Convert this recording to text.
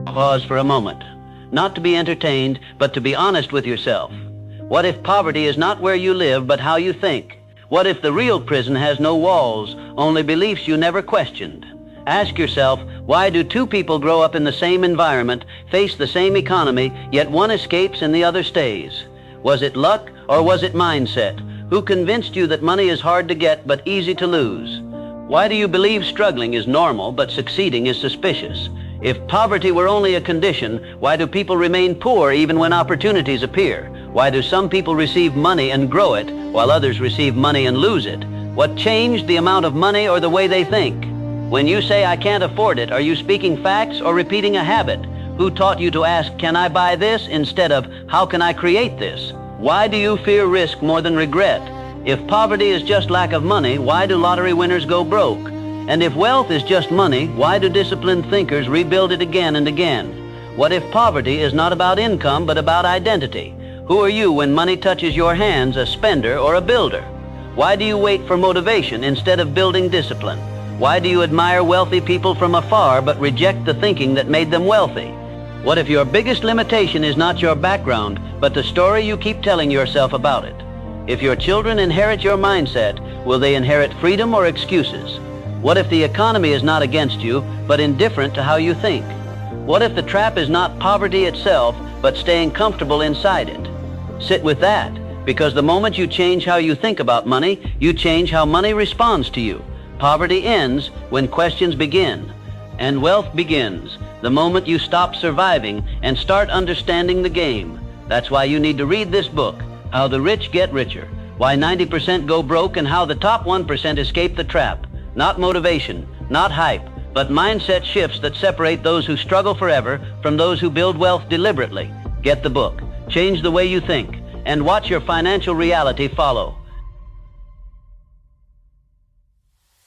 Pause for a moment. Not to be entertained, but to be honest with yourself. What if poverty is not where you live, but how you think? What if the real prison has no walls, only beliefs you never questioned? Ask yourself, why do two people grow up in the same environment, face the same economy, yet one escapes and the other stays? Was it luck or was it mindset? Who convinced you that money is hard to get but easy to lose? Why do you believe struggling is normal but succeeding is suspicious? If poverty were only a condition, why do people remain poor even when opportunities appear? Why do some people receive money and grow it, while others receive money and lose it? What changed, the amount of money or the way they think? When you say, I can't afford it, are you speaking facts or repeating a habit? Who taught you to ask, can I buy this, instead of, how can I create this? Why do you fear risk more than regret? If poverty is just lack of money, why do lottery winners go broke? And if wealth is just money, why do disciplined thinkers rebuild it again and again? What if poverty is not about income, but about identity? Who are you when money touches your hands, a spender or a builder? Why do you wait for motivation instead of building discipline? Why do you admire wealthy people from afar but reject the thinking that made them wealthy? What if your biggest limitation is not your background, but the story you keep telling yourself about it? If your children inherit your mindset, will they inherit freedom or excuses? What if the economy is not against you, but indifferent to how you think? What if the trap is not poverty itself, but staying comfortable inside it? Sit with that, because the moment you change how you think about money, you change how money responds to you. Poverty ends when questions begin, and wealth begins the moment you stop surviving and start understanding the game. That's why you need to read this book, How the Rich Get Richer, Why 90% Go Broke and How the Top 1% Escape the Trap. Not motivation, not hype, but mindset shifts that separate those who struggle forever from those who build wealth deliberately. Get the book, change the way you think, and watch your financial reality follow.